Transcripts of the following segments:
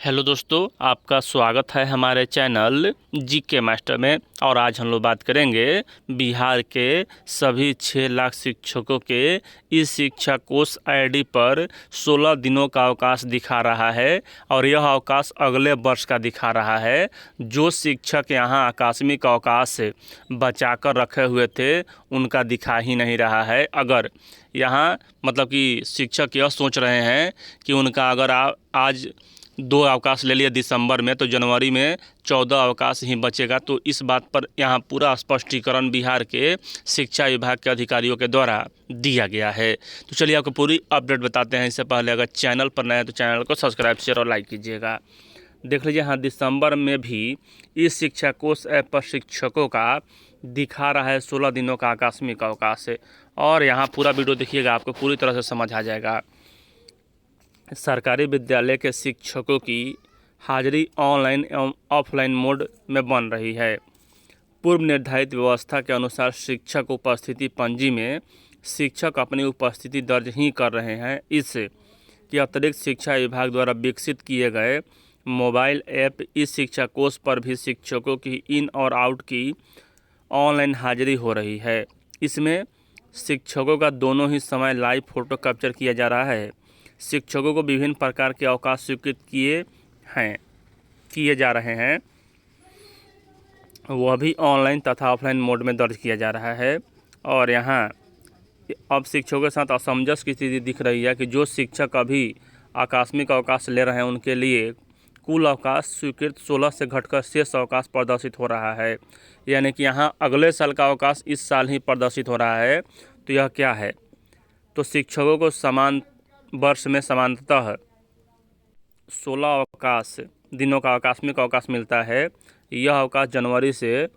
Hello दोस्तों, आपका स्वागत है हमारे चैनल जीके मास्टर में। और आज हम लोग बात करेंगे बिहार के सभी 6 लाख शिक्षकों के इस शिक्षा कोष आईडी पर 16 दिनों का अवकाश दिखा रहा है और यह अवकाश अगले वर्ष का दिखा रहा है। जो शिक्षक यहाँ आकस्मिक अवकाश बचाकर रखे हुए थे उनका दिखा ही नहीं रहा है। अगर यहाँ मतलब कि शिक्षक यह सोच रहे हैं कि उनका अगर आज 2 अवकाश ले लिया दिसंबर में तो जनवरी में 14 अवकाश ही बचेगा। तो इस बात पर यहाँ पूरा स्पष्टीकरण बिहार के शिक्षा विभाग के अधिकारियों के द्वारा दिया गया है। तो चलिए आपको पूरी अपडेट बताते हैं। इससे पहले अगर चैनल पर नए हैं तो चैनल को सब्सक्राइब शेयर और लाइक कीजिएगा। देख लीजिए, यहाँ दिसंबर में भी इस शिक्षा कोष ऐप पर शिक्षकों का दिखा रहा है 16 दिनों का आकस्मिक अवकाश है। और यहाँ पूरा वीडियो देखिएगा, आपको पूरी तरह से समझ आ जाएगा। सरकारी विद्यालय के शिक्षकों की हाजिरी ऑनलाइन एवं ऑफलाइन मोड में बन रही है। पूर्व निर्धारित व्यवस्था के अनुसार शिक्षक उपस्थिति पंजी में शिक्षक अपनी उपस्थिति दर्ज ही कर रहे हैं। इसके अतिरिक्त शिक्षा विभाग द्वारा विकसित किए गए मोबाइल ऐप इस शिक्षा कोष पर भी शिक्षकों की इन और आउट की ऑनलाइन हाजिरी हो रही है। इसमें शिक्षकों का दोनों ही समय लाइव फोटो कैप्चर किया जा रहा है। शिक्षकों को विभिन्न प्रकार के अवकाश स्वीकृत किए जा रहे हैं, वह भी ऑनलाइन तथा ऑफलाइन मोड में दर्ज किया जा रहा है। और यहाँ अब शिक्षकों के साथ असमंजस की स्थिति दिख रही है कि जो शिक्षक अभी आकस्मिक अवकाश ले रहे हैं उनके लिए कुल अवकाश स्वीकृत 16 से घटकर शेष अवकाश प्रदर्शित हो रहा है। यानी कि यहाँ अगले साल का अवकाश इस साल ही प्रदर्शित हो रहा है। तो यह क्या है? तो शिक्षकों को समान वर्ष में समानतः 16 अवकाश दिनों का आकस्मिक अवकाश मिलता है। यह अवकाश जनवरी से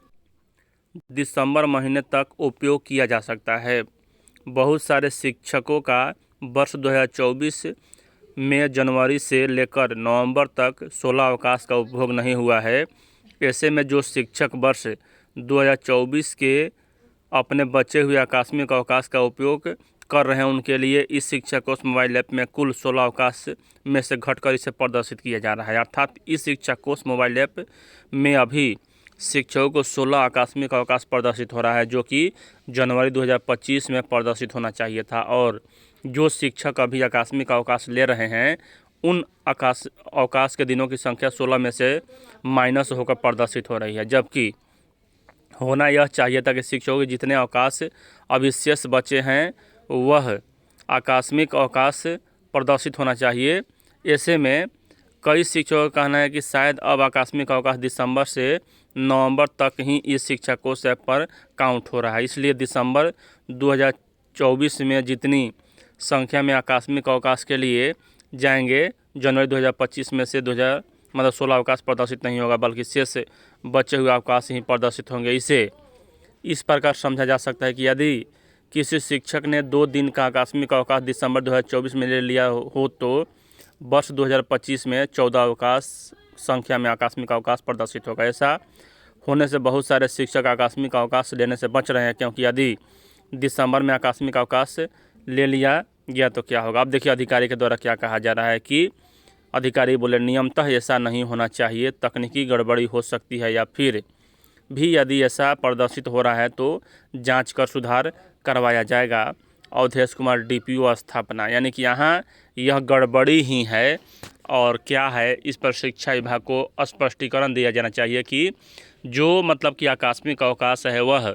दिसंबर महीने तक उपयोग किया जा सकता है। बहुत सारे शिक्षकों का वर्ष 2024 में जनवरी से लेकर नवंबर तक 16 अवकाश का उपभोग नहीं हुआ है। ऐसे में जो शिक्षक वर्ष 2024 के अपने बचे हुए आकस्मिक अवकाश का उपयोग कर रहे हैं उनके लिए इस शिक्षा कोष मोबाइल ऐप में कुल 16 अवकाश में से घटकर इसे प्रदर्शित किया जा रहा है। अर्थात इस शिक्षा कोष मोबाइल ऐप में अभी शिक्षकों को 16 आकस्मिक अवकाश प्रदर्शित हो रहा है, जो कि जनवरी 2025 में प्रदर्शित होना चाहिए था। और जो शिक्षक अभी आकस्मिक अवकाश ले रहे हैं उन अवकाश के दिनों की संख्या 16 में से माइनस होकर प्रदर्शित हो रही है। जबकि होना यह चाहिए था कि शिक्षकों के जितने अवकाश अभी शेष बचे हैं वह आकस्मिक अवकाश प्रदर्शित होना चाहिए। ऐसे में कई शिक्षकों का कहना है कि शायद अब आकस्मिक अवकाश दिसंबर से नवंबर तक ही इस शिक्षा कोष ऐप पर काउंट हो रहा है। इसलिए दिसंबर 2024 में जितनी संख्या में आकस्मिक अवकाश के लिए जाएंगे, जनवरी 2025 में से 16 अवकाश प्रदर्शित नहीं होगा, बल्कि शेष बचे हुए अवकाश ही प्रदर्शित होंगे। इसे इस प्रकार समझा जा सकता है कि यदि किसी शिक्षक ने 2 दिन का आकस्मिक अवकाश दिसंबर 2024 में ले लिया हो तो वर्ष 2025 में 14 अवकाश संख्या में आकस्मिक अवकाश प्रदर्शित होगा। ऐसा होने से बहुत सारे शिक्षक आकस्मिक अवकाश लेने से बच रहे हैं, क्योंकि यदि दिसंबर में आकस्मिक अवकाश ले लिया गया तो क्या होगा। अब देखिए अधिकारी के द्वारा क्या कहा जा रहा है कि अधिकारी बोले नियमतः ऐसा नहीं होना चाहिए, तकनीकी गड़बड़ी हो सकती है या फिर भी यदि ऐसा प्रदर्शित हो रहा है तो जांच कर सुधार करवाया जाएगा। अवधेश कुमार डीपीओ स्थापना, यानी कि यहाँ यह गड़बड़ी ही है। और क्या है, इस पर शिक्षा विभाग को स्पष्टीकरण दिया जाना चाहिए कि जो मतलब कि आकस्मिक अवकाश है वह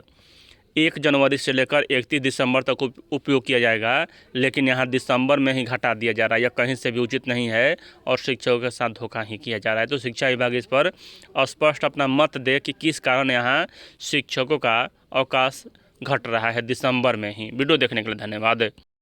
1 जनवरी से लेकर 31 दिसंबर तक उपयोग किया जाएगा, लेकिन यहाँ दिसंबर में ही घटा दिया जा रहा है। यह कहीं से भी उचित नहीं है और शिक्षकों के साथ धोखा ही किया जा रहा है। तो शिक्षा विभाग इस पर स्पष्ट अपना मत दे कि किस कारण यहाँ शिक्षकों का अवकाश घट रहा है दिसंबर में ही। वीडियो देखने के लिए धन्यवाद।